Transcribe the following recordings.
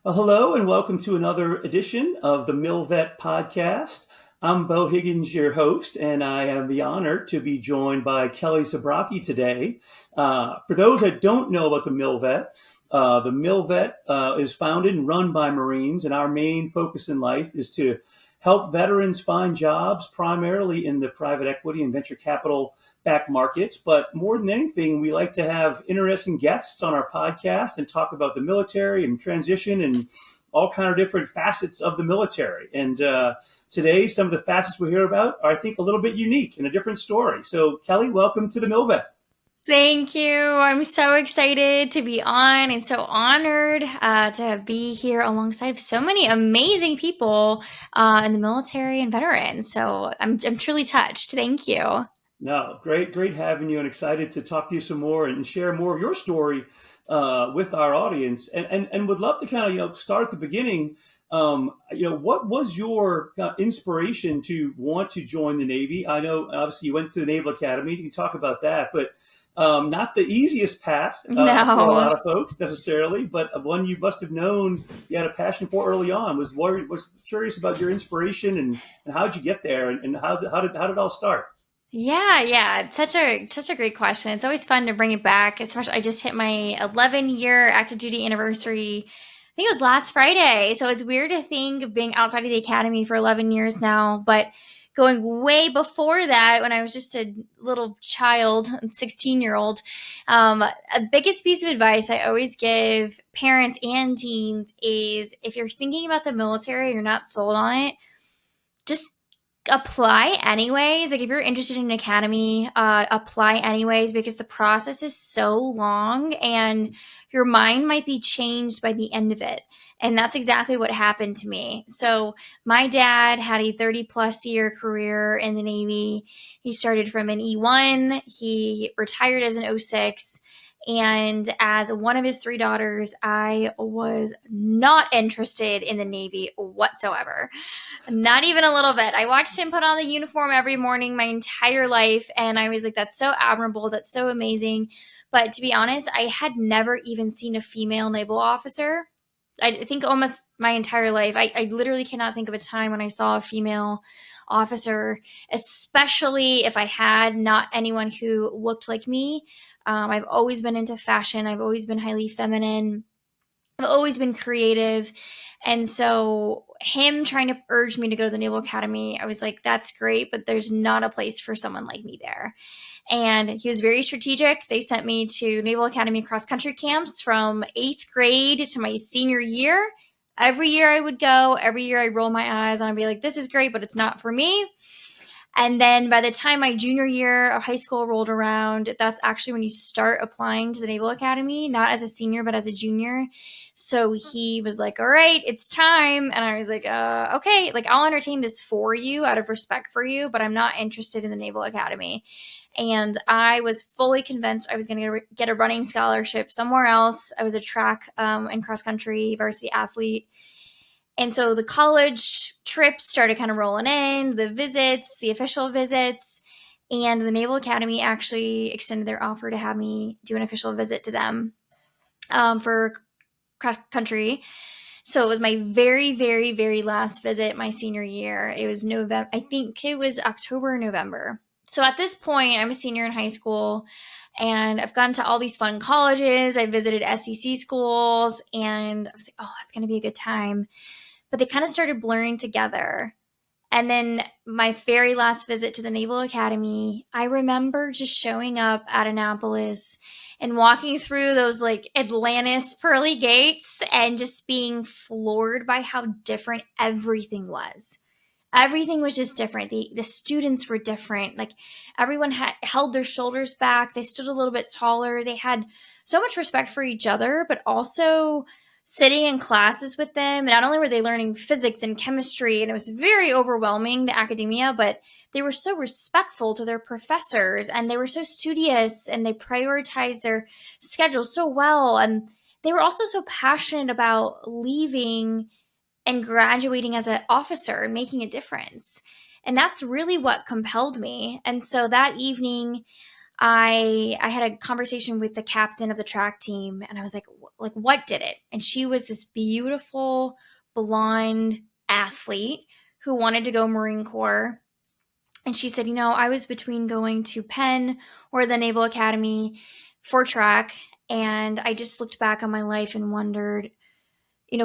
Well, hello and welcome to another edition of the MilVet Podcast. I'm Beau Higgins, your host, and I have the honor to be joined by Kellie Sbrocchi today. For those that don't know about the MilVet is founded and run by Marines, and our main focus in life is to help veterans find jobs primarily in the private equity and venture capital back markets. But more than anything, we like to have interesting guests on our podcast and talk about the military and transition and all kind of different facets of the military. And today, some of the facets we hear about are, I think, a little bit unique and a different story. So, Kellie, welcome to the MilVet. Thank you. I'm so excited to be on and so honored to be here alongside of so many amazing people in the military and veterans. So I'm truly touched. Thank you. No, great having you, and excited to talk to you some more and share more of your story with our audience. And would love to kind of start at the beginning. What was your inspiration to want to join the Navy? I know obviously you went to the Naval Academy. You can talk about that, but not the easiest path for a lot No. of folks necessarily, but one you must have known you had a passion for early on. Was curious about your inspiration and how did you get there, and how did it all start? Yeah. It's such a great question. It's always fun to bring it back, especially I just hit my 11-year active duty anniversary. I think it was last Friday. So it's weird to think of being outside of the academy for 11 years now, but going way before that when I was just a little child, 16-year-old, the biggest piece of advice I always give parents and teens is if you're thinking about the military, you're not sold on it, just apply anyways. Like if you're interested in an academy, apply anyways because the process is so long and your mind might be changed by the end of it. And that's exactly what happened to me. So my dad had a 30 plus year career in the Navy. He started from an E1. He retired as an 06. And as one of his three daughters, I was not interested in the Navy whatsoever. Not even a little bit. I watched him put on the uniform every morning my entire life, and I was like, that's so admirable. That's so amazing. But to be honest, I had never even seen a female naval officer. I think almost my entire life. I literally cannot think of a time when I saw a female officer, especially if I had not anyone who looked like me. I've always been into fashion. I've always been highly feminine. I've always been creative. And so him trying to urge me to go to the Naval Academy, I was like, that's great, but there's not a place for someone like me there. And he was very strategic. They sent me to Naval Academy cross country camps from 8th grade to my senior year. Every year I would go, every year I'd roll my eyes and I'd be like, this is great, but it's not for me. And then by the time my junior year of high school rolled around, that's actually when you start applying to the Naval Academy, not as a senior, but as a junior. So he was like, all right, it's time. And I was like, okay, like I'll entertain this for you out of respect for you, but I'm not interested in the Naval Academy. And I was fully convinced I was going to get a running scholarship somewhere else. I was a track and cross country varsity athlete. And so the college trips started kind of rolling in, the visits, the official visits, and the Naval Academy actually extended their offer to have me do an official visit to them for cross country. So it was my very, very, very last visit my senior year. It was November. I think it was October or November. So at this point, I'm a senior in high school and I've gone to all these fun colleges. I visited SEC schools and I was like, oh, that's going to be a good time. But they kind of started blurring together. And then my very last visit to the Naval Academy, I remember just showing up at Annapolis and walking through those like Atlantis pearly gates and just being floored by how different everything was. Everything was just different. The students were different. Like everyone held their shoulders back. They stood a little bit taller. They had so much respect for each other, but also sitting in classes with them. And not only were they learning physics and chemistry, and it was very overwhelming, the academia, but they were so respectful to their professors and they were so studious and they prioritized their schedule so well. And they were also so passionate about leaving and graduating as an officer and making a difference. And that's really what compelled me. And so that evening, I had a conversation with the captain of the track team, and I was like, what did it? And she was this beautiful blonde athlete who wanted to go Marine Corps. And she said, I was between going to Penn or the Naval Academy for track. And I just looked back on my life and wondered,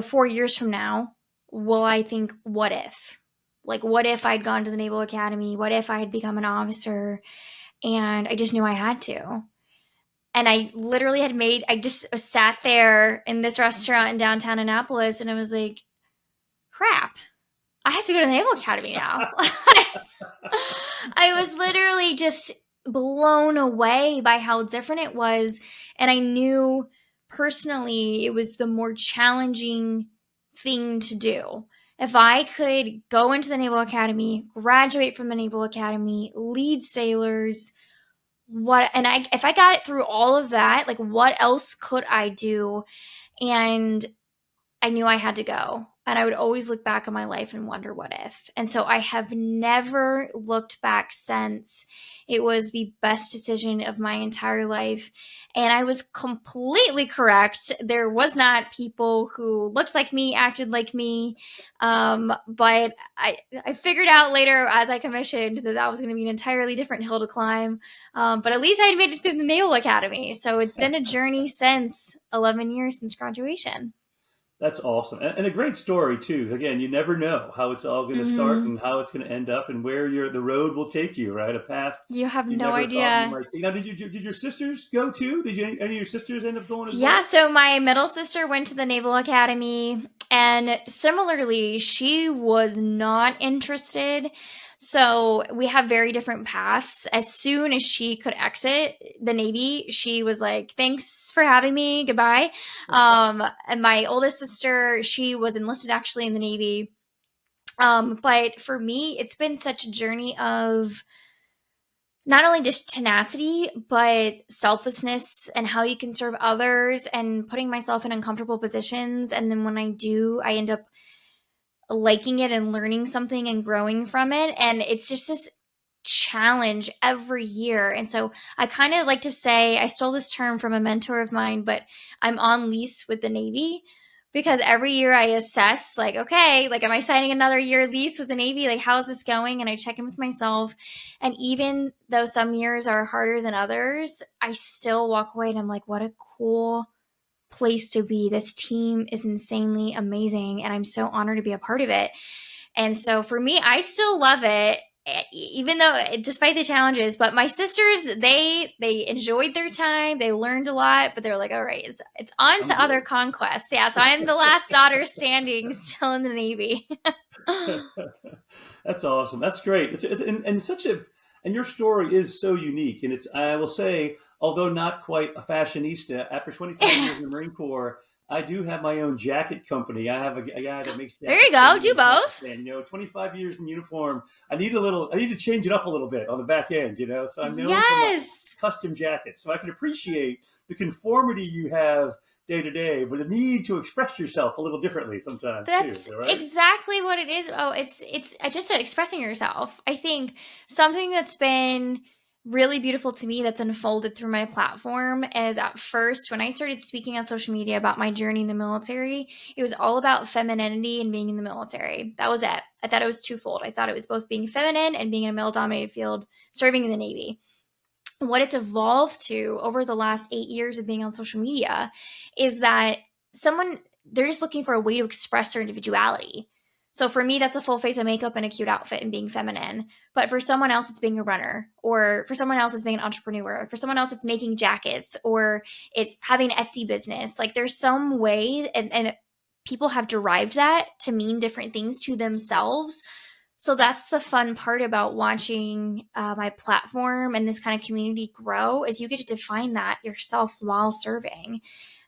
4 years from now, will I think, what if? Like, what if I'd gone to the Naval Academy? What if I had become an officer? And I just knew I had to. And I literally I just sat there in this restaurant in downtown Annapolis, and I was like, crap, I have to go to the Naval Academy now. I was literally just blown away by how different it was. And I knew personally it was the more challenging thing to do. If I could go into the Naval Academy, graduate from the Naval Academy, lead sailors, if I got it through all of that, like, what else could I do? And I knew I had to go. And I would always look back on my life and wonder what if. And so I have never looked back since. It was the best decision of my entire life. And I was completely correct. There was not people who looked like me, acted like me. But I figured out later as I commissioned that was going to be an entirely different hill to climb. But at least I had made it through the Naval Academy. So it's been a journey since 11 years since graduation. That's awesome. And a great story too. Again, you never know how it's all going to start and how it's going to end up and where the road will take you, right? A path you have you no never idea. thought you might take. Now, did your sisters go too? Did any of your sisters end up going as well? Yeah, so my middle sister went to the Naval Academy, and similarly, she was not interested. So we have very different paths. As soon as she could exit the Navy, she was like, thanks for having me. Goodbye. And my oldest sister, she was enlisted actually in the Navy. But for me, it's been such a journey of not only just tenacity, but selflessness and how you can serve others and putting myself in uncomfortable positions. And then when I do, I end up liking it and learning something and growing from it. And it's just this challenge every year. And so I kind of like to say, I stole this term from a mentor of mine, but I'm on lease with the Navy, because every year I assess, like, okay, like, am I signing another year lease with the Navy? Like, how is this going? And I check in with myself. And even though some years are harder than others, I still walk away and I'm like, what a cool place to be. This team is insanely amazing, and I'm so honored to be a part of it. And so for me, I still love it, even though, despite the challenges. But my sisters, they enjoyed their time, they learned a lot, but they're like, all right, it's on to other conquests. Yeah, so I'm the last daughter standing, still in the Navy. That's awesome. That's great. And your story is so unique. And I will say, although not quite a fashionista, after 25 years in the Marine Corps, I do have my own jacket company. I have a guy that makes jackets. There you go. Do both. And 25 years in uniform. I need to change it up a little bit on the back end, So I'm known for my custom jackets. So I can appreciate the conformity you have day to day, but the need to express yourself a little differently sometimes. That's too, right? exactly what it is. Oh, it's just expressing yourself. I think something that's been really beautiful to me that's unfolded through my platform is, at first, when I started speaking on social media about my journey in the military, it was all about femininity and being in the military. That was it. I thought it was twofold. I thought it was both being feminine and being in a male-dominated field, serving in the Navy. What it's evolved to over the last 8 years of being on social media is that they're just looking for a way to express their individuality. So for me, that's a full face of makeup and a cute outfit and being feminine. But for someone else, it's being a runner, or for someone else, it's being an entrepreneur. For someone else, it's making jackets, or it's having an Etsy business. Like, there's some way, and people have derived that to mean different things to themselves. So that's the fun part about watching my platform and this kind of community grow, is you get to define that yourself while serving,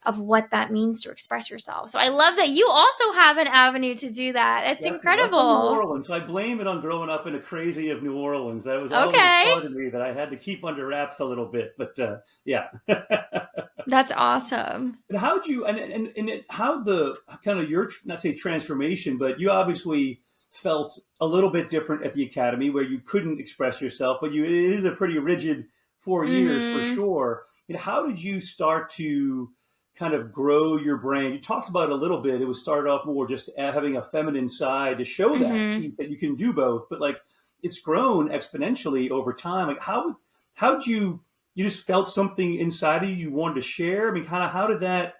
of what that means to express yourself. So I love that you also have an avenue to do that. It's incredible. I'm from New Orleans, so I blame it on growing up in a crazy of New Orleans. That was always part of me that I had to keep under wraps a little bit. But yeah. That's awesome. But how'd you, how the kind of your, not say transformation, but you obviously felt a little bit different at the academy, where you couldn't express yourself, but it is a pretty rigid 4 years for Mm-hmm. sure. How did you start to kind of grow your brand? You talked about it a little bit. It was started off more just having a feminine side to show that Mm-hmm. piece that you can do both, but like it's grown exponentially over time. Like how'd you just felt something inside of you wanted to share? I mean, kind of how did that,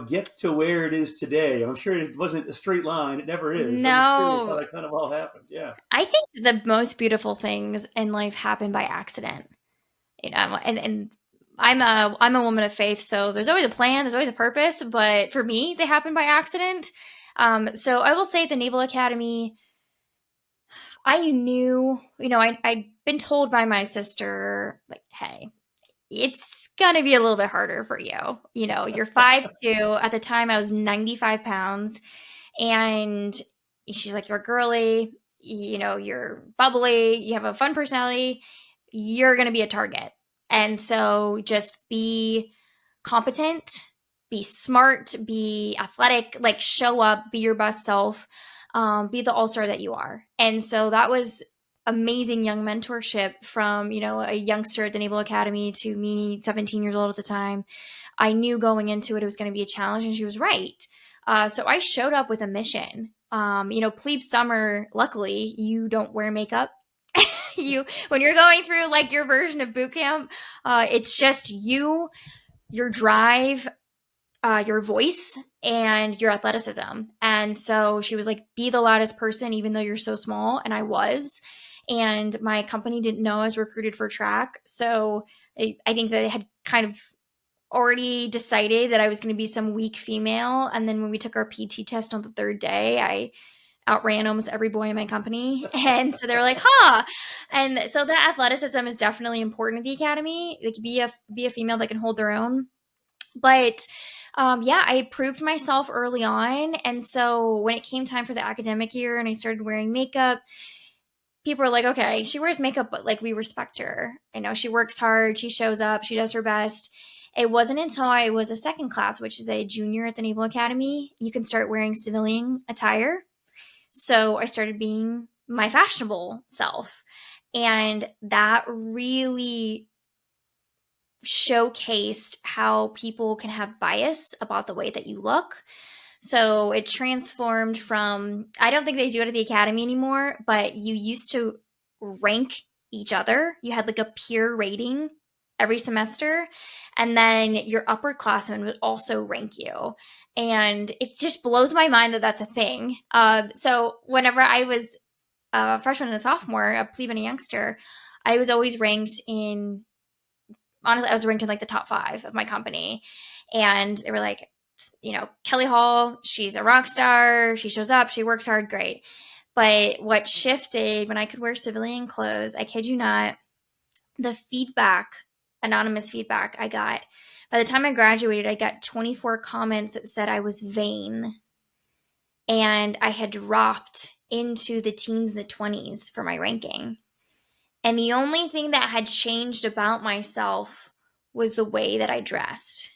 get to where it is today? I'm sure it wasn't a straight line. It never is. I'm just curious how No, that kind of all happened. Yeah. I think the most beautiful things in life happen by accident. And I'm a woman of faith, so there's always a plan, there's always a purpose, but for me, they happen by accident. So I will say at the Naval Academy, I knew, I'd been told by my sister, like, hey, it's gonna be a little bit harder for you. You're 5'2". At the time, I was 95 pounds. And she's like, you're girly, you're bubbly, you have a fun personality, you're going to be a target. And so just be competent, be smart, be athletic, like show up, be your best self, be the all-star that you are. And so that was amazing young mentorship from, a youngster at the Naval Academy to me, 17 years old at the time. I knew going into it was going to be a challenge, and she was right. So I showed up with a mission. Plebe summer, luckily, you don't wear makeup. When you're going through like your version of boot camp, it's just you, your drive, your voice, and your athleticism. And so she was like, be the loudest person, even though you're so small. And I was. And my company didn't know I was recruited for track. So I think they had kind of already decided that I was going to be some weak female. And then when we took our PT test on the third day, I outran almost every boy in my company. And so they were like, huh. And so that athleticism is definitely important at the academy. Like be a female that can hold their own. But yeah, I proved myself early on. And so when it came time for the academic year and I started wearing makeup, people were like, okay, she wears makeup, but like we respect her. She works hard, she shows up, she does her best. It wasn't until I was a second class, which is a junior at the Naval Academy, you can start wearing civilian attire. So I started being my fashionable self. And that really showcased how people can have bias about the way that you look. So it transformed from, I don't think they do it at the academy anymore, but you used to rank each other. You had like a peer rating every semester, and then your upperclassmen would also rank you. And it just blows my mind that that's a thing. So whenever I was a freshman and a sophomore, a plebe and a youngster, I was always ranked in, honestly, I was ranked in like the top 5 of my company. And they were like, Kellie Hall, she's a rock star. She shows up, she works hard, great. But what shifted when I could wear civilian clothes, I kid you not, the feedback, anonymous feedback I got, by the time I graduated, I got 24 comments that said I was vain. And I had dropped into the teens and the 20s for my ranking. And the only thing that had changed about myself was the way that I dressed.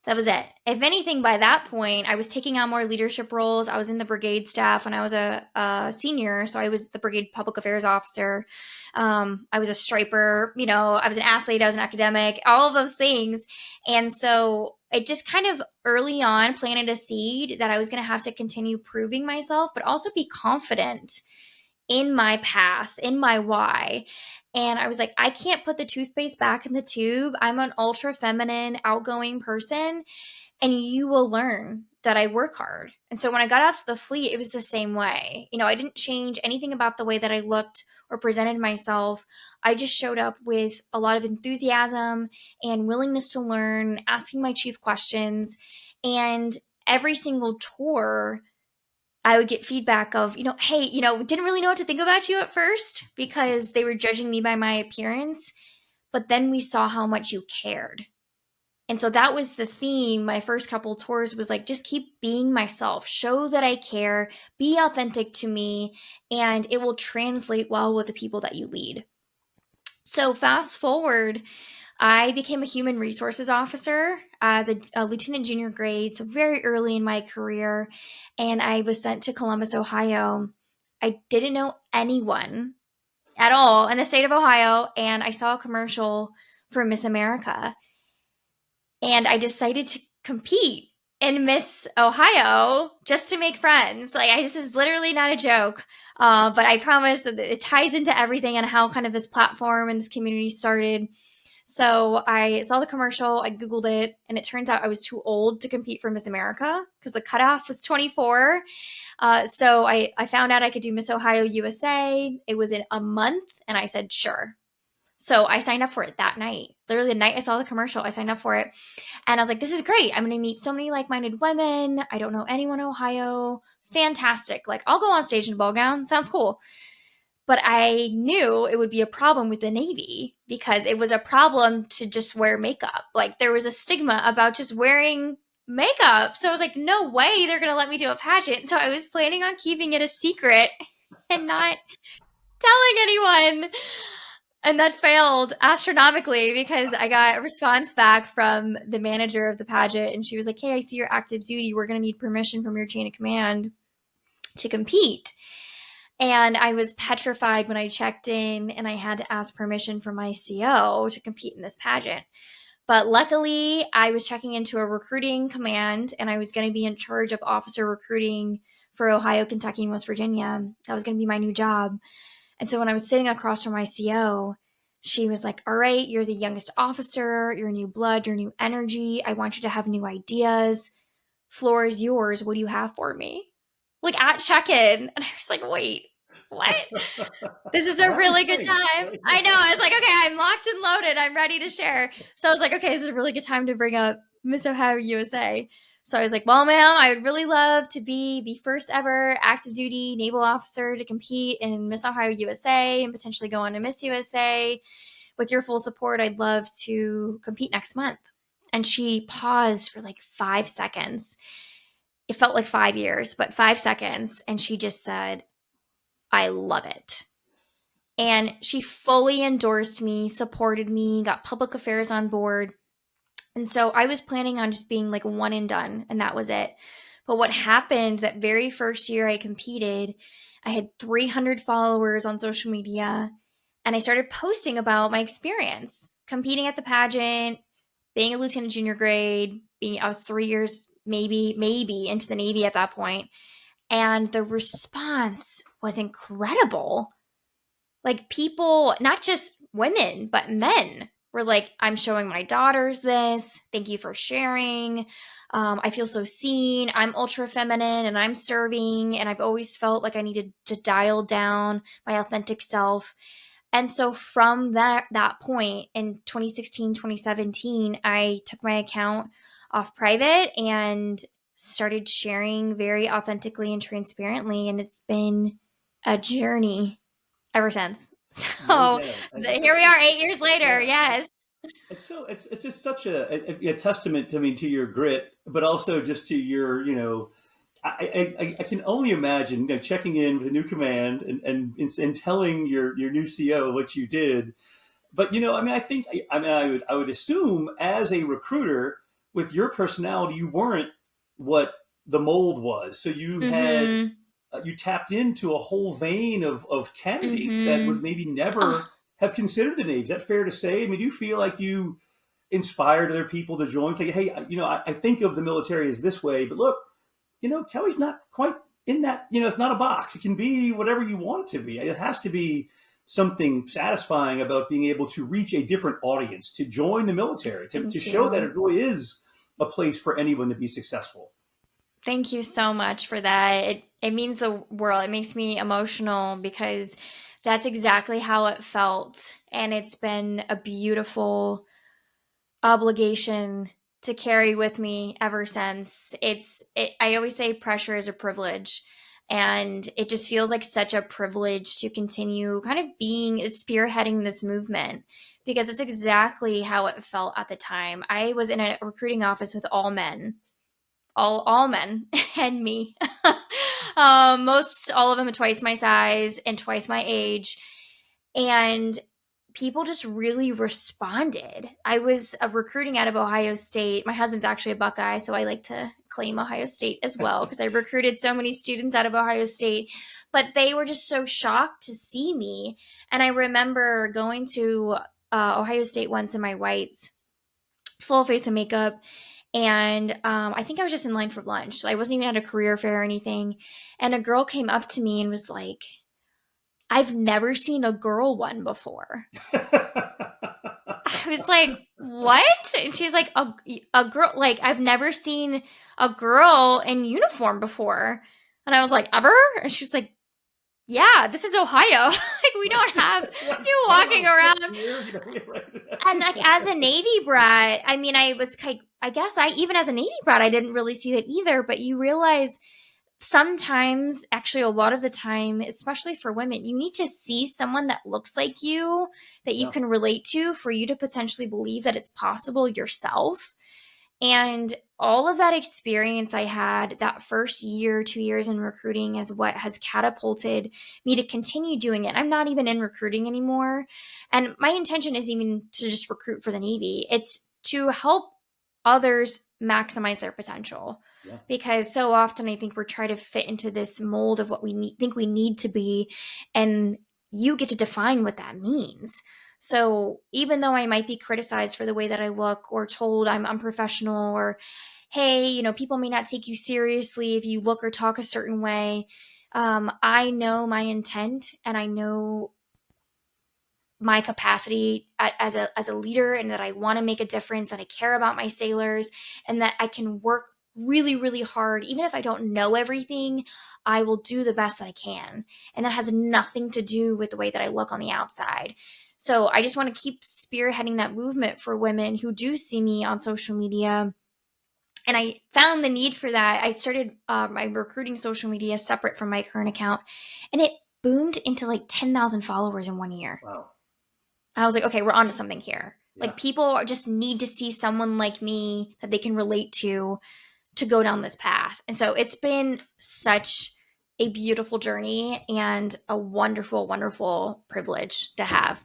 That was it. If anything, by that point, I was taking on more leadership roles. I was in the brigade staff when I was a senior. So I was the brigade public affairs officer. I was a striper. I was an athlete. I was an academic, all of those things. And so it just kind of early on planted a seed that I was going to have to continue proving myself, but also be confident in my path, in my why. And I was like, I can't put the toothpaste back in the tube. I'm an ultra feminine, outgoing person, and you will learn that I work hard. And so when I got out to the fleet, it was the same way. I didn't change anything about the way that I looked or presented myself. I just showed up with a lot of enthusiasm and willingness to learn, asking my chief questions. And every single tour, I would get feedback of, hey, didn't really know what to think about you at first because they were judging me by my appearance. But then we saw how much you cared. And so that was the theme. My first couple tours was like, just keep being myself, show that I care, be authentic to me, and it will translate well with the people that you lead. So fast forward, I became a human resources officer as a lieutenant junior grade, so very early in my career, and I was sent to Columbus, Ohio. I didn't know anyone at all in the state of Ohio. And I saw a commercial for Miss America. And I decided to compete in Miss Ohio just to make friends. This is literally not a joke. But I promise that it ties into everything and how kind of this platform and this community started. So I saw the commercial, I Googled it, and it turns out I was too old to compete for Miss America because the cutoff was 24. So I found out I could do Miss Ohio USA. It was in a month, and I said, sure. So I signed up for it that night. Literally the night I saw the commercial, I signed up for it. And I was like, this is great. I'm going to meet so many like-minded women. I don't know anyone in Ohio. Fantastic. Like, I'll go on stage in a ball gown. Sounds cool. But I knew it would be a problem with the Navy because it was a problem to just wear makeup. Like, there was a stigma about just wearing makeup. So I was like, no way they're going to let me do a pageant. So I was planning on keeping it a secret and not telling anyone. And that failed astronomically because I got a response back from the manager of the pageant. And she was like, hey, I see you're active duty. We're going to need permission from your chain of command to compete. And I was petrified when I checked in and I had to ask permission from my CO to compete in this pageant. But luckily, I was checking into a recruiting command and I was going to be in charge of officer recruiting for Ohio, Kentucky, and West Virginia. That was going to be my new job. And so when I was sitting across from my CO, she was like, all right, you're the youngest officer, you're new blood, you're new energy. I want you to have new ideas. Floor is yours. What do you have for me? Like, at check-in. And I was like, wait, what? This is a really good time. I know. I was like, okay, I'm locked and loaded. I'm ready to share. So I was like, okay, this is a really good time to bring up Miss Ohio USA. So I was like, well, ma'am, I would really love to be the first ever active duty naval officer to compete in Miss Ohio USA and potentially go on to Miss USA. With your full support, I'd love to compete next month. And she paused for like 5 seconds. It felt like 5 years, but 5 seconds. And she just said, I love it. And she fully endorsed me, supported me, got public affairs on board. And so I was planning on just being like one and done, and that was it. But what happened that very first year I competed, I had 300 followers on social media, and I started posting about my experience competing at the pageant, being a lieutenant junior grade, I was 3 years maybe into the Navy at that point. And the response was incredible. Like, people, not just women, but men were like, I'm showing my daughters this. Thank you for sharing. I feel so seen. I'm ultra feminine and I'm serving. And I've always felt like I needed to dial down my authentic self. And so from that point in 2016, 2017, I took my account off private and started sharing very authentically and transparently. And it's been a journey ever since. So here we are 8 years later. Yeah. Yes. It's just such a testament to to your grit, but also just to your, I can only imagine, checking in with a new command and telling your new CO what you did. But I would assume as a recruiter with your personality, you weren't what the mold was. So you had Mm-hmm. you tapped into a whole vein of candidates that Mm-hmm. would maybe never Oh, have considered the name. Is that fair to say? I mean, do you feel like you inspired other people to join? Say, hey, I think of the military as this way, but look, Kellie's not quite in that. It's not a box. It can be whatever you want it to be. It has to be something satisfying about being able to reach a different audience, to join the military, to thank show that you. it really is a place for anyone to be successful. Thank you so much for that. It means the world. It makes me emotional because that's exactly how it felt. And it's been a beautiful obligation to carry with me ever since. I always say pressure is a privilege. And it just feels like such a privilege to continue kind of spearheading this movement because it's exactly how it felt at the time. I was in a recruiting office with all men, all men and me. Most all of them are twice my size and twice my age. And people just really responded. I was recruiting out of Ohio State. My husband's actually a Buckeye, so I like to claim Ohio State as well because I recruited so many students out of Ohio State. But they were just so shocked to see me. And I remember going to Ohio State once in my whites, full face of makeup. And I think I was just in line for lunch. I wasn't even at a career fair or anything. And a girl came up to me and was like, I've never seen a girl one before. I was like, what? And she's like, a girl, like, I've never seen a girl in uniform before. And I was like, ever? And she was like, yeah, this is Ohio. Like, we don't have you walking around. And like, as a Navy brat, I mean, I guess even as a Navy brat, I didn't really see that either. But you realize sometimes, actually a lot of the time, especially for women, you need to see someone that looks like you, that you can relate to, for you to potentially believe that it's possible yourself. And all of that experience I had that first year, 2 years in recruiting is what has catapulted me to continue doing it. I'm not even in recruiting anymore. And my intention isn't even to just recruit for the Navy. It's to help others maximize their potential. Yeah. Because so often I think we're trying to fit into this mold of what we think we need to be. And you get to define what that means. So even though I might be criticized for the way that I look, or told I'm unprofessional, or, hey, people may not take you seriously if you look or talk a certain way, I know my intent, and I know my capacity as a leader, and that I want to make a difference, and I care about my sailors, and that I can work really, really hard. Even if I don't know everything, I will do the best that I can. And that has nothing to do with the way that I look on the outside. So I just want to keep spearheading that movement for women who do see me on social media. And I found the need for that. I started my recruiting social media separate from my current account, and it boomed into like 10,000 followers in 1 year. Wow. I was like, okay, we're onto something here. Yeah. Like, people just need to see someone like me that they can relate to go down this path. And so it's been such a beautiful journey and a wonderful, wonderful privilege to have.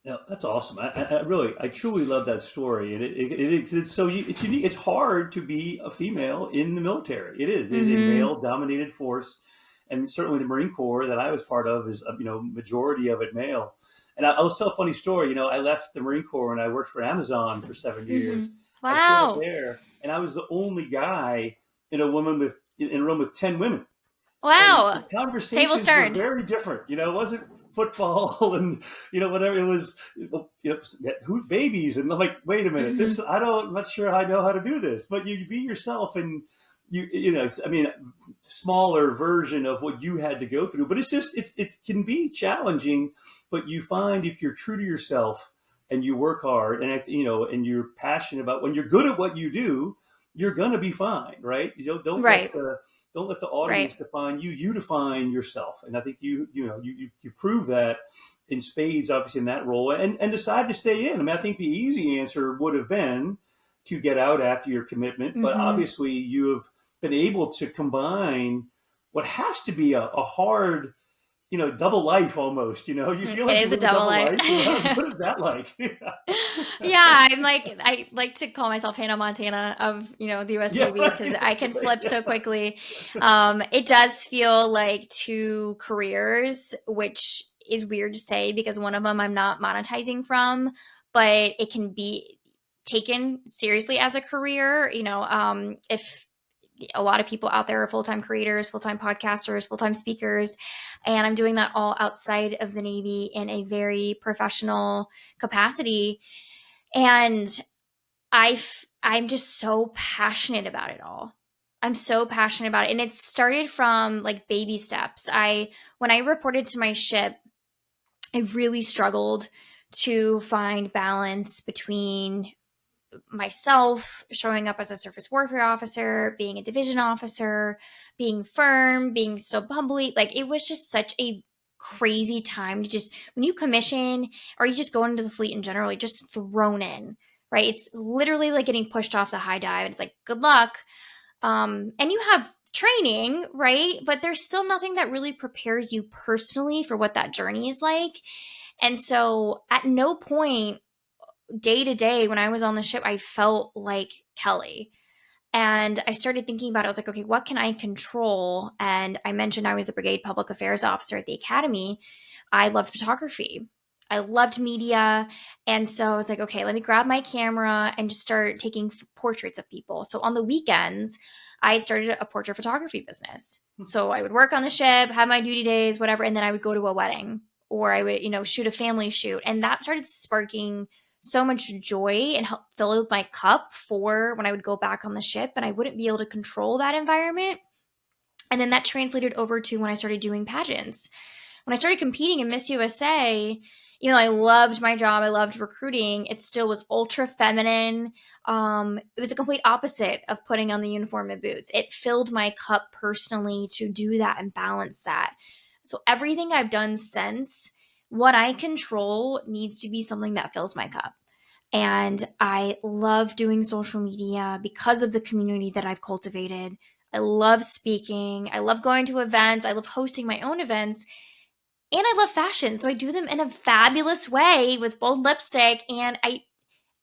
No, that's awesome. I truly love that story, and it's so it's unique. It's hard to be a female in the military. It is. It's a male-dominated force, and certainly the Marine Corps that I was part of is majority of it male. And I'll tell a funny story. I left the Marine Corps and I worked for Amazon for 7 years. Wow. I showed up there, and I was the only guy in a room with 10 women. Wow. And the conversations were very different. It wasn't football and whatever. It was who babies, and I'm like, wait a minute, I'm not sure I know how to do this. But you be yourself, and smaller version of what you had to go through. But it can be challenging. But you find if you're true to yourself and you work hard, and and you're passionate about, when you're good at what you do, you're gonna be fine, right? Don't let the audience define you. You define yourself, and I think you prove that in spades, obviously, in that role, and decide to stay in. I think the easy answer would have been to get out after your commitment, but obviously you have been able to combine what has to be a hard, double life almost. You feel like it is a double life. What is that like? Yeah, I like to call myself Hannah Montana of the U.S. Navy, because I can flip so quickly. It does feel like two careers, which is weird to say because one of them I'm not monetizing from, but it can be taken seriously as a career. If a lot of people out there are full-time creators, full-time podcasters, full-time speakers, and I'm doing that all outside of the Navy in a very professional capacity. And I'm just so passionate about it all. I'm so passionate about it. And it started from like baby steps. When I reported to my ship, I really struggled to find balance between myself showing up as a surface warfare officer, being a division officer, being firm, being still bubbly. Like, it was just such a crazy time to just, when you commission or you just go into the fleet in general, you're just thrown in, right? It's literally like getting pushed off the high dive. It's like, good luck. And you have training, right? But there's still nothing that really prepares you personally for what that journey is like. And so at no point day to day when I was on the ship, I felt like Kellie. And I started thinking about it. I was like, okay, what can I control? And I mentioned I was the brigade public affairs officer at the academy. I loved photography. I loved media. And so I was like, okay, let me grab my camera and just start taking portraits of people. So on the weekends, I had started a portrait photography business. So I would work on the ship, have my duty days, whatever, and then I would go to a wedding or I would, shoot a family shoot. And that started sparking so much joy and help fill up my cup for when I would go back on the ship, and I wouldn't be able to control that environment. And then that translated over to when I started doing pageants. When I started competing in Miss USA, I loved my job, I loved recruiting, it still was ultra feminine. It was a complete opposite of putting on the uniform and boots. It filled my cup personally to do that and balance that. So everything I've done since, what I control needs to be something that fills my cup. And I love doing social media because of the community that I've cultivated. I love speaking. I love going to events. I love hosting my own events. And I love fashion. So I do them in a fabulous way with bold lipstick. And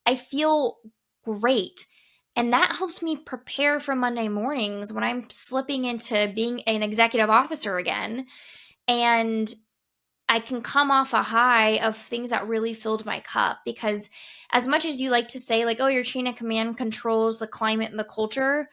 I feel great. And that helps me prepare for Monday mornings when I'm slipping into being an executive officer again. And I can come off a high of things that really filled my cup, because as much as you like to say like, oh, your chain of command controls the climate and the culture,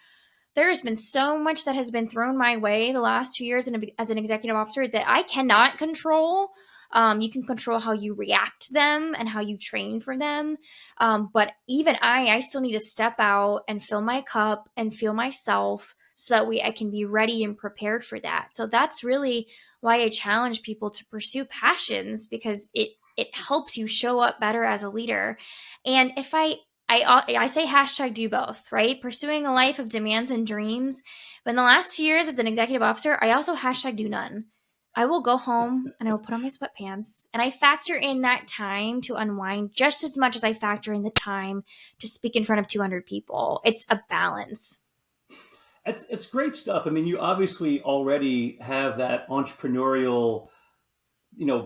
there has been so much that has been thrown my way the last 2 years as an executive officer that I cannot control. You can control how you react to them and how you train for them. But even I still need to step out and fill my cup and feel myself so that way I can be ready and prepared for that. So that's really why I challenge people to pursue passions, because it helps you show up better as a leader. And if I say hashtag do both, right? Pursuing a life of demands and dreams. But in the last 2 years as an executive officer, I also hashtag do none. I will go home and I will put on my sweatpants, and I factor in that time to unwind just as much as I factor in the time to speak in front of 200 people. It's a balance. It's great stuff. I mean, you obviously already have that entrepreneurial,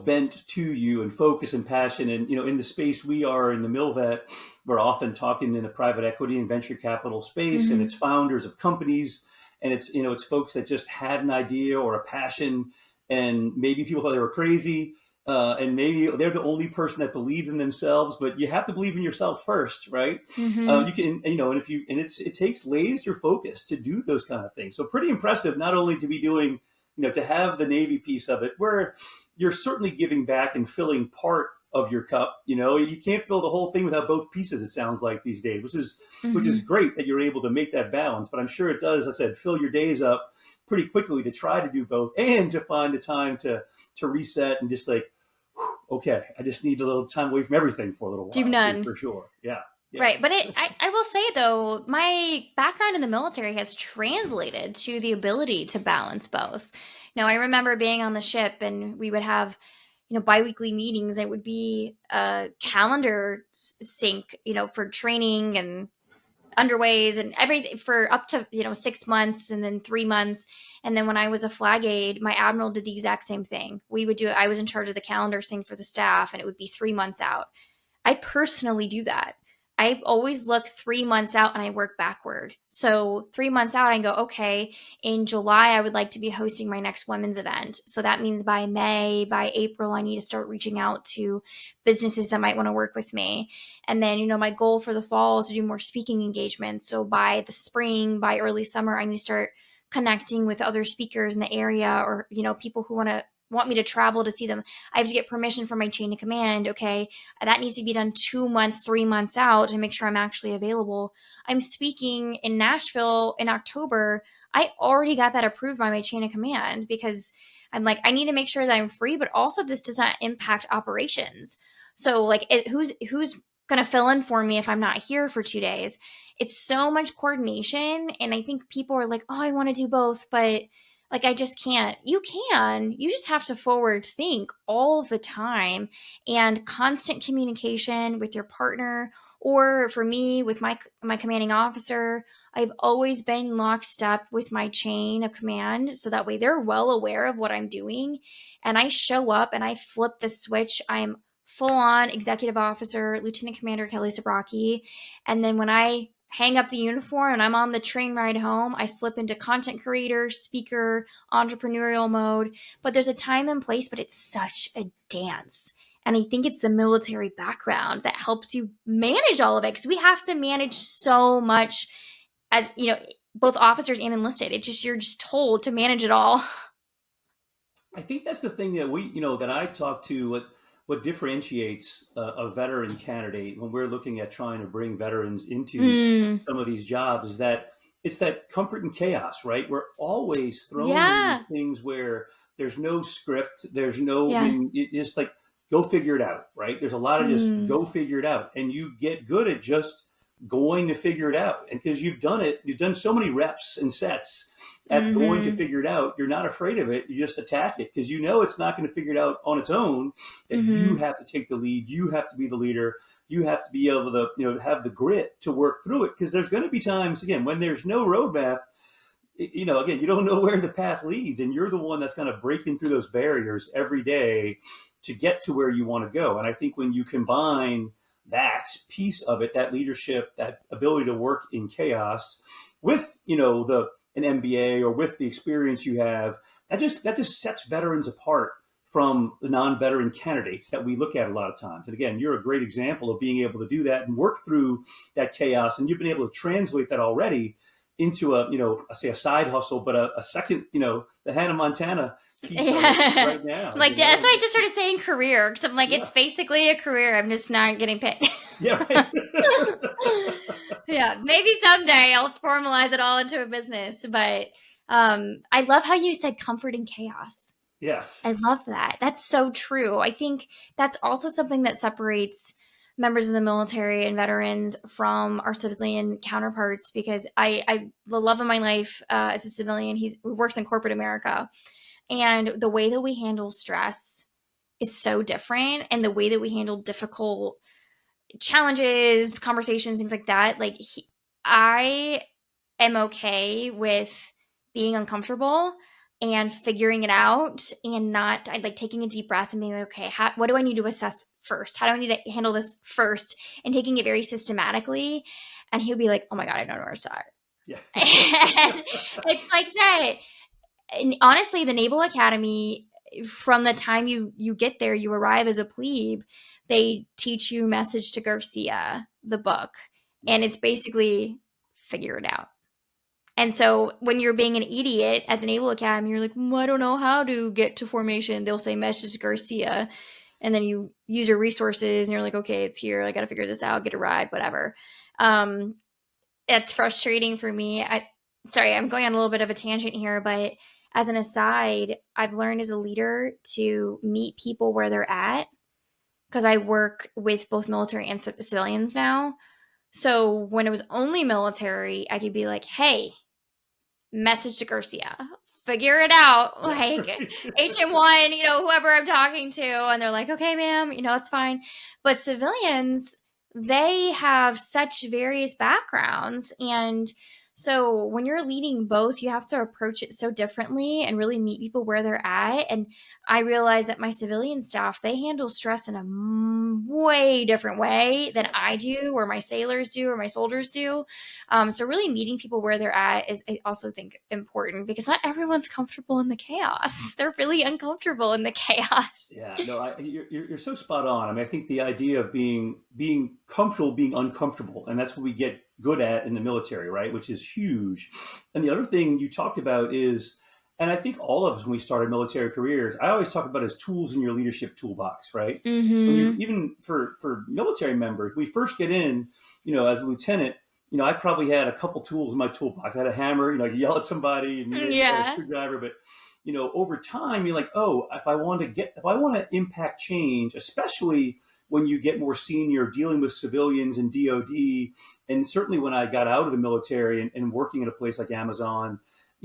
bent to you and focus and passion. And, in the space we are in the MilVet, we're often talking in the private equity and venture capital space, and it's founders of companies, and it's folks that just had an idea or a passion, and maybe people thought they were crazy. And maybe they're the only person that believed in themselves, but you have to believe in yourself first, right? You can, and it takes laser focus to do those kind of things. So pretty impressive, not only to be doing, to have the Navy piece of it, where you're certainly giving back and filling part of your cup. You can't fill the whole thing without both pieces, it sounds like these days, which is great that you're able to make that balance. But I'm sure it does, as I said, fill your days up pretty quickly to try to do both and to find the time to reset and just like, okay, I just need a little time away from everything for a little while. Do none. For sure. Yeah. Right. But I will say, though, my background in the military has translated to the ability to balance both. I remember being on the ship and we would have, biweekly meetings. It would be a calendar sync, for training and underways and everything for up to 6 months and then 3 months. And then when I was a flag aide, my admiral did the exact same thing. We would do it. I was in charge of the calendar sync for the staff, and it would be 3 months out. I personally do that. I always look 3 months out and I work backward. So 3 months out, I go, okay, in July, I would like to be hosting my next women's event. So that means by May, by April, I need to start reaching out to businesses that might want to work with me. And then, my goal for the fall is to do more speaking engagements. So by the spring, by early summer, I need to start connecting with other speakers in the area, or, people who want me to travel to see them. I have to get permission from my chain of command. Okay. That needs to be done 2 months, 3 months out to make sure I'm actually available. I'm speaking in Nashville in October. I already got that approved by my chain of command, because I'm like, I need to make sure that I'm free, but also this does not impact operations. So like, who's going to fill in for me if I'm not here for 2 days? It's so much coordination. And I think people are like, oh, I want to do both, but like, I just can't. You can. You just have to forward think all the time, and constant communication with your partner Or for me, with my commanding officer, I've always been lockstep with my chain of command. So that way they're well aware of what I'm doing. And I show up and I flip the switch. I'm full on executive officer, Lieutenant Commander Kellie Sbrocchi. And then when I hang up the uniform and I'm on the train ride home, I slip into content creator, speaker, entrepreneurial mode. But there's a time and place, but it's such a dance. And I think it's the military background that helps you manage all of it, because we have to manage so much as, both officers and enlisted. You're just told to manage it all. I think that's the thing that that I talk to, what differentiates a veteran candidate when we're looking at trying to bring veterans into some of these jobs, is that it's that comfort and chaos, right? We're always thrown in things where there's no script, there's no, it's just like, go figure it out, right? There's a lot of just go figure it out. And you get good at just going to figure it out. And because you've done so many reps and sets at going to figure it out, you're not afraid of it. You just attack it because it's not going to figure it out on its own. That you have to take the lead. You have to be the leader. You have to be able to, have the grit to work through it. Because there's going to be times, again, when there's no roadmap, again, you don't know where the path leads. And you're the one that's kind of breaking through those barriers every day to get to where you want to go. And I think when you combine that piece of it, that leadership, that ability to work in chaos with, an MBA or with the experience you have, that just sets veterans apart from the non-veteran candidates that we look at a lot of times. And again, you're a great example of being able to do that and work through that chaos. And you've been able to translate that already into a side hustle, but a second, the Hannah Montana piece of it right now. That's why I just started saying career, because I'm like, it's basically a career. I'm just not getting paid. Yeah, right. Yeah, maybe someday I'll formalize it all into a business. But I love how you said comfort in chaos. Yes. I love that. That's so true. I think that's also something that separates members of the military and veterans from our civilian counterparts, because the love of my life as a civilian, he works in corporate America. And the way that we handle stress is so different. And the way that we handle difficult challenges, conversations, things like that. Like I am okay with being uncomfortable and figuring it out, and not like taking a deep breath and being like, okay, what do I need to assess first? How do I need to handle this first? And taking it very systematically. And he'll be like, oh my God, I don't know where to start. Yeah. And it's like that. And honestly, the Naval Academy, from the time you get there, you arrive as a plebe, they teach you Message to Garcia, the book. And it's basically figure it out. And so when you're being an idiot at the Naval Academy, you're like, I don't know how to get to formation. They'll say Message to Garcia. And then you use your resources and you're like, okay, it's here. I got to figure this out, get a ride, whatever. It's frustrating for me. I'm going on a little bit of a tangent here, but as an aside, I've learned as a leader to meet people where they're at, because I work with both military and civilians now. So when it was only military, I could be like, hey, Message to Garcia, figure it out, like HM1, whoever I'm talking to. And they're like, okay, ma'am, it's fine. But civilians, they have such various backgrounds. And so when you're leading both, you have to approach it so differently and really meet people where they're at. And I realize that my civilian staff, they handle stress in a way different way than I do, or my sailors do, or my soldiers do. So really meeting people where they're at is, I also think, important, because not everyone's comfortable in the chaos. They're really uncomfortable in the chaos. Yeah, no, you're so spot on. I mean, I think the idea of being comfortable, being uncomfortable, and that's what we get good at in the military, right? Which is huge. And the other thing you talked about is, and I think all of us, when we started military careers, I always talk about as tools in your leadership toolbox, right? Mm-hmm. Even for military members, we first get in, as a lieutenant, I probably had a couple tools in my toolbox. I had a hammer, I could yell at somebody, and a screwdriver, but over time, you're like, oh, if I want to impact change, especially when you get more senior, dealing with civilians and DOD, and certainly when I got out of the military and working at a place like Amazon,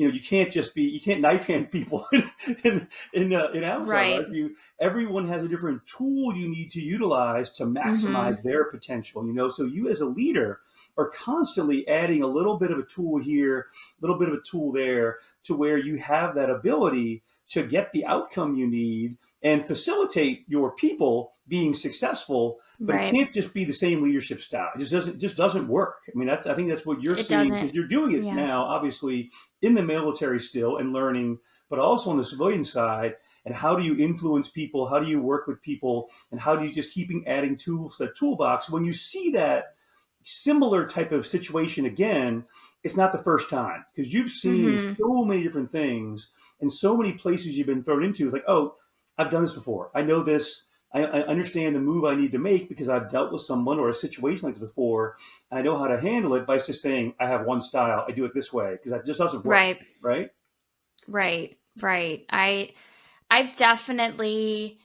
you can't knife hand people in Amazon, right? Right. Everyone has a different tool you need to utilize to Mm-hmm. maximize their potential, so you as a leader are constantly adding a little bit of a tool here, a little bit of a tool there, to where you have that ability to get the outcome you need and facilitate your people being successful. But it Right. can't just be the same leadership style. It just doesn't work. I mean, I think that's what you're It seeing, doesn't. because you're doing it Yeah. now, obviously in the military still and learning, but also on the civilian side. And how do you influence people? How do you work with people? And how do you just keep adding tools to that toolbox? When you see that similar type of situation again, it's not the first time, because you've seen Mm-hmm. so many different things and so many places you've been thrown into. It's like, oh, I've done this before. I know this. I understand the move I need to make because I've dealt with someone or a situation like this before. And I know how to handle it by just saying, I have one style. I do it this way, because that just doesn't work. Right. Right. Right. Right. I've definitely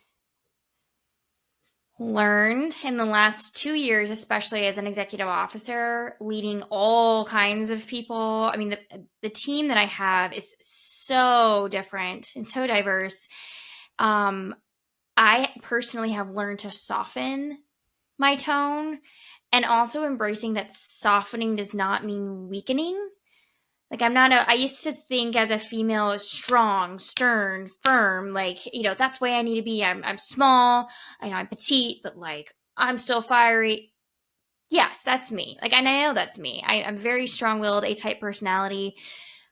learned in the last 2 years, especially as an executive officer, leading all kinds of people. I mean, the team that I have is so different and so diverse. I personally have learned to soften my tone, and also embracing that softening does not mean weakening. Like, I used to think as a female, strong, stern, firm, like, that's the way I need to be. I'm small, I'm petite, but like, I'm still fiery. Yes, that's me. Like, and I know that's me. I'm very strong willed, A-type personality.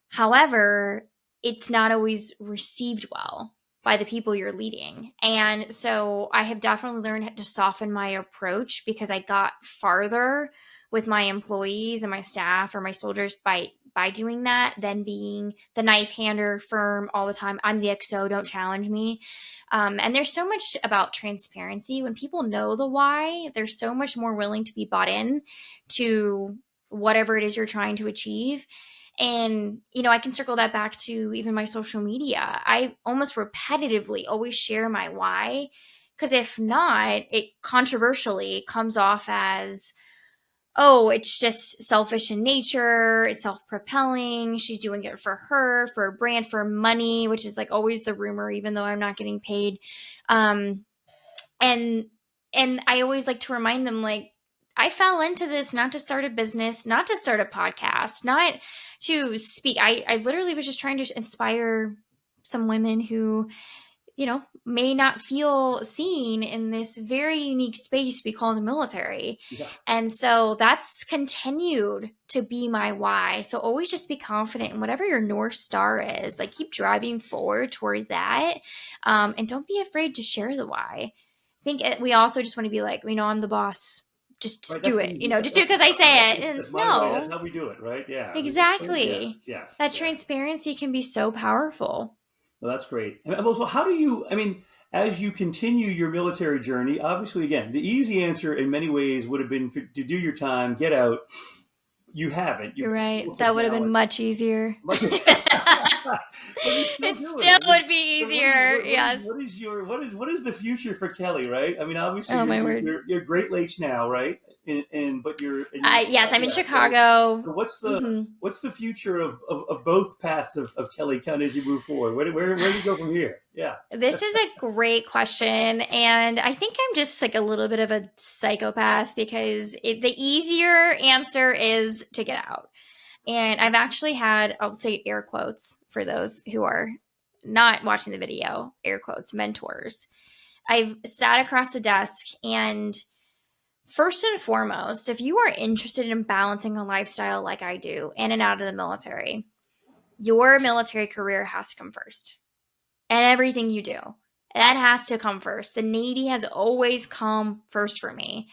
However, it's not always received well by the people you're leading. And so I have definitely learned to soften my approach, because I got farther with my employees and my staff or my soldiers by doing that than being the knife hander, firm all the time. I'm the XO, don't challenge me. And there's so much about transparency. When people know the why, they're so much more willing to be bought in to whatever it is you're trying to achieve. And, I can circle that back to even my social media. I almost repetitively always share my why, because if not, it controversially comes off as, oh, it's just selfish in nature, it's self-propelling, she's doing it for her, for a brand, for money, which is like always the rumor, even though I'm not getting paid. Um, and I always like to remind them, like, I fell into this not to start a business, not to start a podcast, not to speak. I literally was just trying to inspire some women who, may not feel seen in this very unique space we call the military. Yeah. And so that's continued to be my why. So always just be confident in whatever your North Star is. Like, keep driving forward toward that. And don't be afraid to share the why. I think we also just want to be like, I'm the boss. Just Right. do That's it, that's, just do it because I say it. And that's it's my way. That's no, how we do it. Right. Yeah. Yeah. exactly. Yeah. That Yeah. transparency can be so powerful. Well, that's great. And also, how do you, as you continue your military journey, obviously, again, the easy answer in many ways would have been to do your time, get out. You haven't. You've You're been right. able to That would have been balance. much easier. But you're still It doing still it. would be So easier. Yes. what is the future for Kellie, right? I mean, obviously Oh my word. you're Great Lakes now, right? But Yes, I'm in yeah. So, Chicago. so Hmm. what's the future of both paths of Kellie kind of as you move forward? Where do you go from here? Yeah. This is a great question. And I think I'm just like a little bit of a psychopath, because the easier answer is to get out. And I've actually had, I'll say air quotes for those who are not watching the video, air quotes, mentors. I've sat across the desk, and first and foremost, if you are interested in balancing a lifestyle like I do in and out of the military, your military career has to come first. And everything you do, that has to come first. The Navy has always come first for me.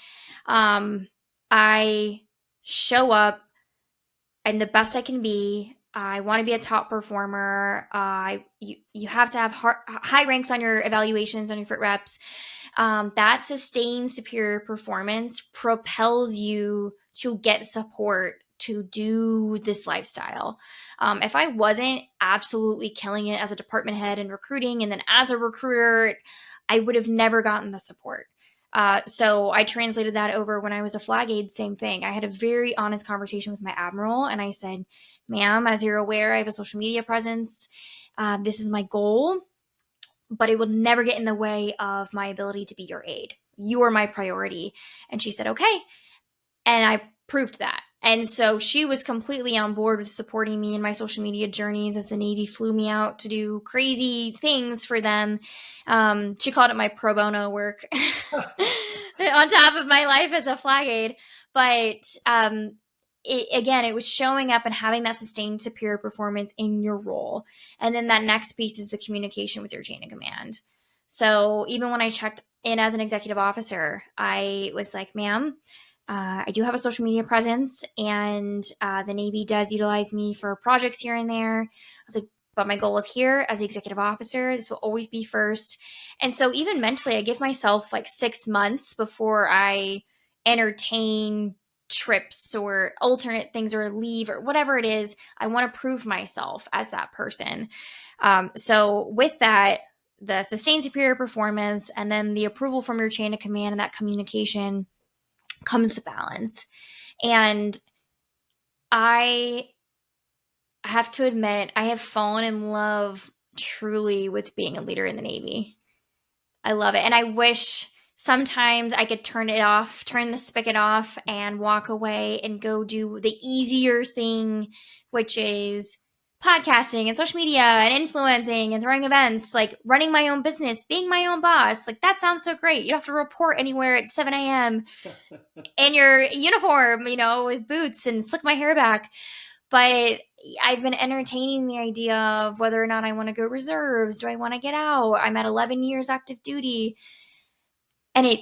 I show up. I'm the best I can be. I want to be a top performer. You have to have high ranks on your evaluations, on your foot reps. That sustained superior performance propels you to get support to do this lifestyle. If I wasn't absolutely killing it as a department head and recruiting, and then as a recruiter, I would have never gotten the support. So I translated that over when I was a flag aide, same thing. I had a very honest conversation with my admiral, and I said, ma'am, as you're aware, I have a social media presence. This is my goal, but it will never get in the way of my ability to be your aide. You are my priority. And she said, okay. And I proved that. And so she was completely on board with supporting me in my social media journeys as the Navy flew me out to do crazy things for them. She called it my pro bono work on top of my life as a flag aide. But it was showing up and having that sustained superior performance in your role. And then that next piece is the communication with your chain of command. So even when I checked in as an executive officer, I was like, ma'am, I do have a social media presence, and the Navy does utilize me for projects here and there. I was like, but my goal is here as the executive officer. This will always be first. And so even mentally, I give myself like 6 months before I entertain trips or alternate things or leave or whatever it is. I want to prove myself as that person. So with that, the sustained superior performance and then the approval from your chain of command and that communication comes the balance. And I have to admit, I have fallen in love truly with being a leader in the Navy. I love it. And I wish sometimes I could turn the spigot off and walk away and go do the easier thing, which is podcasting and social media and influencing and throwing events, like running my own business, being my own boss. Like that sounds so great. You don't have to report anywhere at 7 a.m. in your uniform, with boots and slick my hair back. But I've been entertaining the idea of whether or not I want to go reserves. Do I want to get out? I'm at 11 years active duty. And it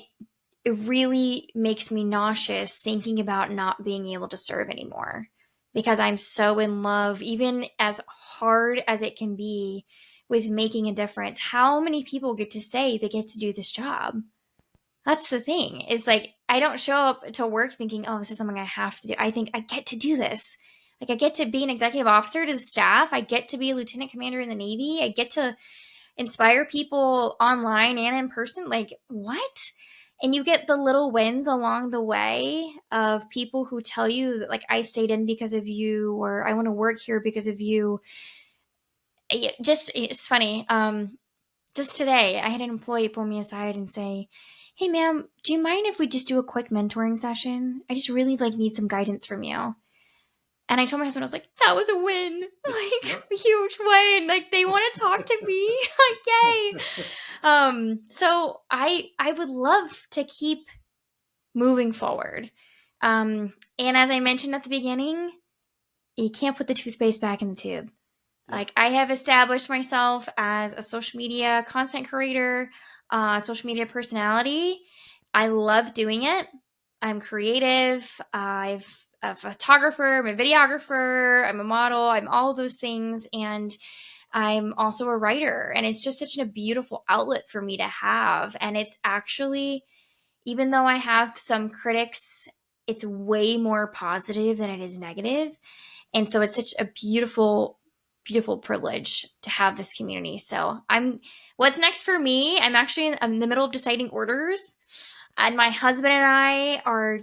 really makes me nauseous thinking about not being able to serve anymore, because I'm so in love, even as hard as it can be, with making a difference. How many people get to say they get to do this job? That's the thing. Is like, I don't show up to work thinking, oh, this is something I have to do. I think I get to do this. Like, I get to be an executive officer to the staff. I get to be a lieutenant commander in the Navy. I get to inspire people online and in person. Like, what? And you get the little wins along the way of people who tell you that, like, I stayed in because of you, or I want to work here because of you. It's funny. Just today, I had an employee pull me aside and say, hey, ma'am, do you mind if we just do a quick mentoring session? I just really need some guidance from you. And I told my husband, I was like, that was a win. Huge win. Like, they want to talk to me. Yay. So I would love to keep moving forward. And as I mentioned at the beginning, you can't put the toothpaste back in the tube. Like, I have established myself as a social media content creator, social media personality. I love doing it. I'm creative. I'm a photographer. I'm a videographer. I'm a model. I'm all those things. And I'm also a writer. And it's just such a beautiful outlet for me to have. And it's actually, even though I have some critics, it's way more positive than it is negative. And so it's such a beautiful privilege to have this community. So what's next for me? I'm actually in the middle of deciding orders, and my husband and I are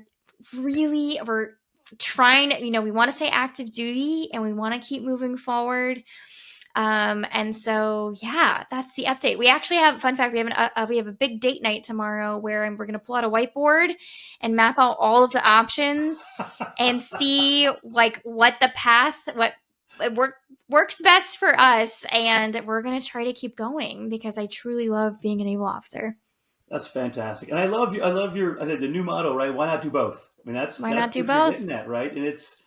we're trying to, we want to stay active duty and we want to keep moving forward. And so, yeah, that's the update. We actually have, fun fact, we have a big date night tomorrow where we're going to pull out a whiteboard and map out all of the options and see what the path, what works best for us. And we're going to try to keep going because I truly love being a naval officer. That's fantastic. And I love the new motto, right? Why not do both? I mean, that's not do what both? You're getting at, right? And it's,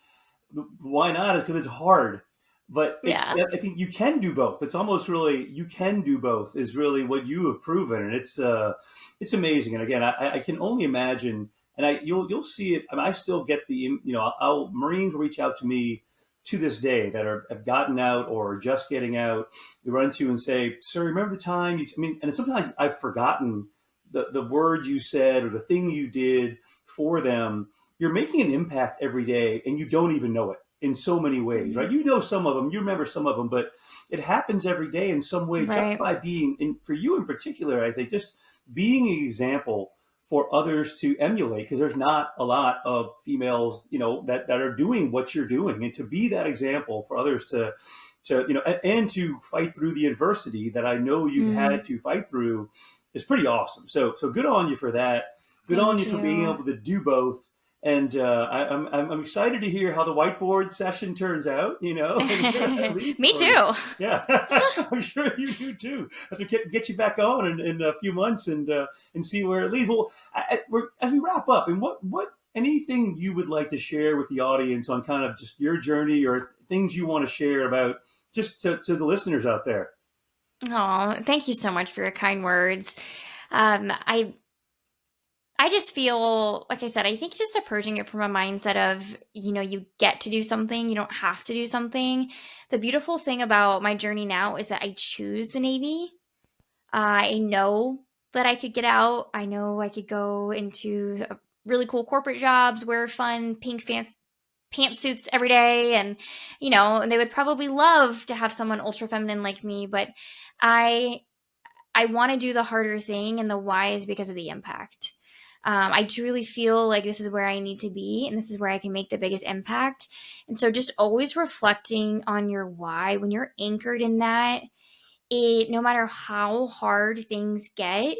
why not? Is because it's hard. But I think you can do both. It's almost really, you can do both is really what you have proven. And it's amazing. And again, I can only imagine, and you'll see it. I mean, I still get Marines reach out to me to this day that have gotten out or just getting out. We run into and say, sir, remember the time and sometimes I've forgotten the words you said or the thing you did for them. You're making an impact every day and you don't even know it in so many ways, right? You know some of them, you remember some of them, but it happens every day in some way, right? Just by being, and for you in particular, I think just being an example for others to emulate, because there's not a lot of females, that are doing what you're doing, and to be that example for others and to fight through the adversity that I know you've had to fight through is pretty awesome. So good on you for that. Good on you for being able to do both. And I'm excited to hear how the whiteboard session turns out. Me too. Yeah, I'm sure you do too. I have to get you back on in a few months and see where it leads. Well, as we wrap up, and what anything you would like to share with the audience on kind of just your journey, or things you want to share about just to the listeners out there. Oh, thank you so much for your kind words. I just feel, like I said, I think just approaching it from a mindset of, you get to do something, you don't have to do something. The beautiful thing about my journey now is that I choose the Navy. I know that I could get out. I know I could go into really cool corporate jobs, wear fun pink pantsuits every day, and and they would probably love to have someone ultra feminine like me, but I want to do the harder thing, and the why is because of the impact. I truly feel like this is where I need to be, and this is where I can make the biggest impact. And so just always reflecting on your why, when you're anchored in that, no matter how hard things get,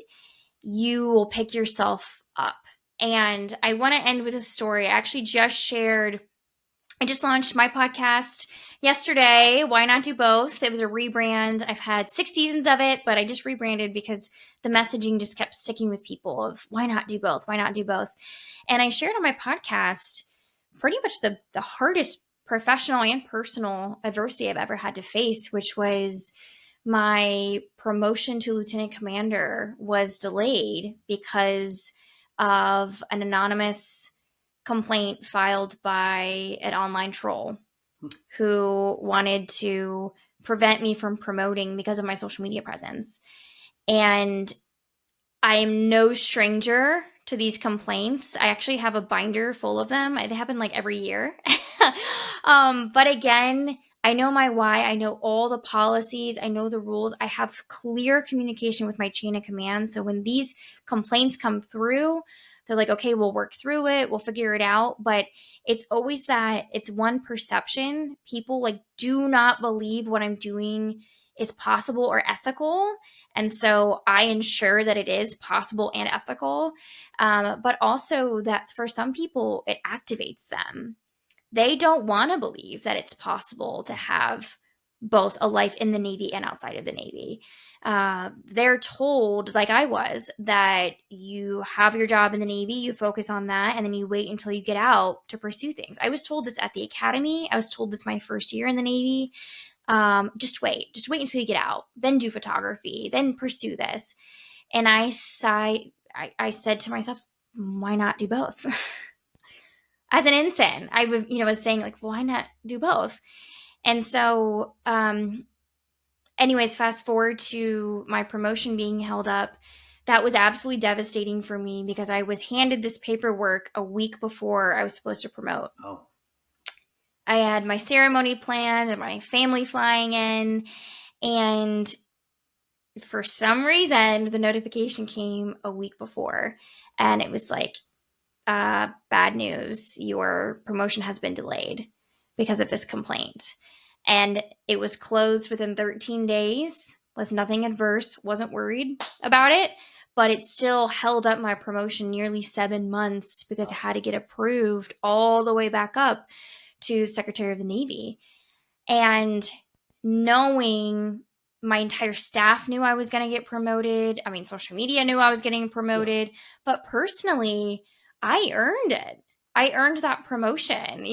you will pick yourself up. And I want to end with a story. I actually I just launched my podcast yesterday. Why not do both? It was a rebrand. I've had 6 seasons of it, but I just rebranded because the messaging just kept sticking with people of why not do both? Why not do both? And I shared on my podcast pretty much the hardest professional and personal adversity I've ever had to face, which was my promotion to lieutenant commander was delayed because of an anonymous complaint filed by an online troll who wanted to prevent me from promoting because of my social media presence. And I am no stranger to these complaints. I actually have a binder full of them. They happen like every year. But again, I know my why. I know all the policies. I know the rules. I have clear communication with my chain of command. So when these complaints come through, they're like, okay, we'll work through it. We'll figure it out. But it's always that it's one perception. People do not believe what I'm doing is possible or ethical. And so I ensure that it is possible and ethical. But also that's for some people, it activates them. They don't want to believe that it's possible to have both a life in the Navy and outside of the Navy. They're told, like I was, that you have your job in the Navy, you focus on that, and then you wait until you get out to pursue things. I was told this at the academy. I was told this my first year in the Navy. Just wait until you get out, then do photography, then pursue this. And I said to myself, why not do both? As an ensign, I was saying why not do both? And so, anyways, fast forward to my promotion being held up. That was absolutely devastating for me because I was handed this paperwork a week before I was supposed to promote. Oh. I had my ceremony planned and my family flying in, and for some reason, the notification came a week before, and it was like, bad news, your promotion has been delayed because of this complaint. And it was closed within 13 days with nothing adverse, wasn't worried about it, but it still held up my promotion nearly 7 months because I had to get approved all the way back up to Secretary of the Navy. And knowing my entire staff knew I was going to get promoted. I mean, social media knew I was getting promoted, but personally, I earned it. I earned that promotion.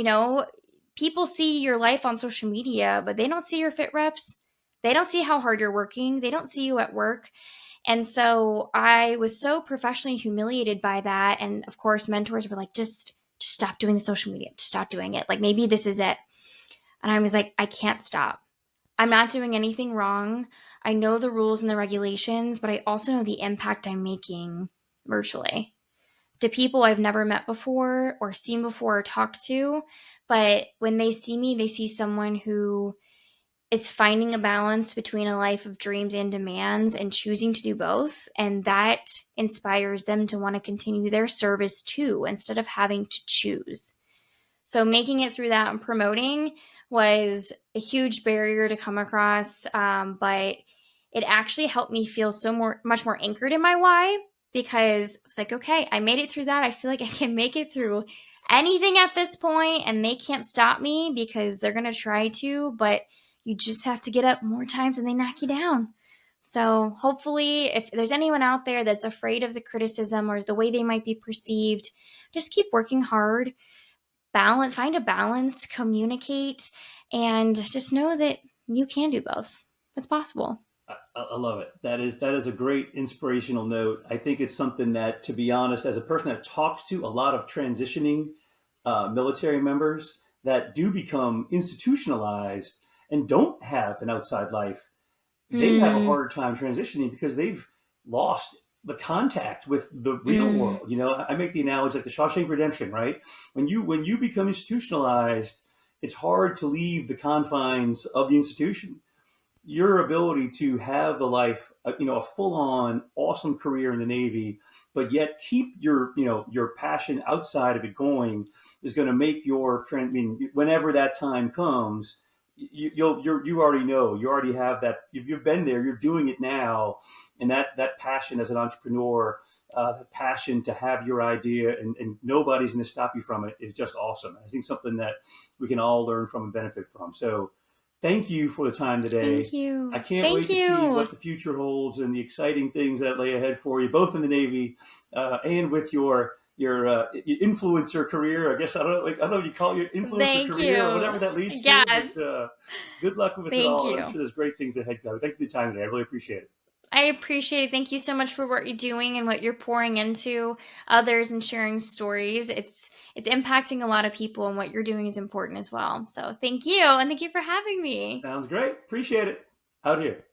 People see your life on social media, but they don't see your fit reps. They don't see how hard you're working. They don't see you at work. And so I was so professionally humiliated by that. And of course, mentors were like, just stop doing the social media. Just stop doing it. Maybe this is it. And I was like, I can't stop. I'm not doing anything wrong. I know the rules and the regulations, but I also know the impact I'm making virtually to people I've never met before or seen before or talked to. But when they see me, they see someone who is finding a balance between a life of dreams and demands and choosing to do both. And that inspires them to want to continue their service too, instead of having to choose. So making it through that and promoting was a huge barrier to come across, but it actually helped me feel much more anchored in my why, because it's like, okay, I made it through that. I feel like I can make it through anything at this point, and they can't stop me because they're going to try to, but you just have to get up more times and they knock you down. So hopefully, if there's anyone out there that's afraid of the criticism or the way they might be perceived, just keep working hard, find a balance, communicate, and just know that you can do both. It's possible. I love it. That is a great inspirational note. I think it's something that, to be honest, as a person that talks to a lot of transitioning military members that do become institutionalized and don't have an outside life, they have a Mm, harder time transitioning because they've lost the contact with the real mm, world. I make the analogy like the Shawshank Redemption, right? When you become institutionalized, it's hard to leave the confines of the institution. Your ability to have the life, a full-on awesome career in the Navy, but yet keep your passion outside of it going, is going to make whenever that time comes, you already know, you already have that, you've been there, you're doing it now, and that passion as an entrepreneur, the passion to have your idea, and nobody's going to stop you from it, is just awesome. I think something that we can all learn from and benefit from. So thank you for the time thank today. I you. can't Thank wait to see you. what the future holds and the exciting things that lay ahead for you, both in the Navy and with your influencer career. I guess I don't know if you call it your influencer Thank career or you. whatever that leads Yeah. to, but good luck with it Thank all. And I'm you. sure there's great things ahead. Thank you for the time today. I really appreciate it. I appreciate it. Thank you so much for what you're doing and what you're pouring into others and sharing stories. It's impacting a lot of people, and what you're doing is important as well. So thank you, and thank you for having me. Sounds great. Appreciate it. Out here.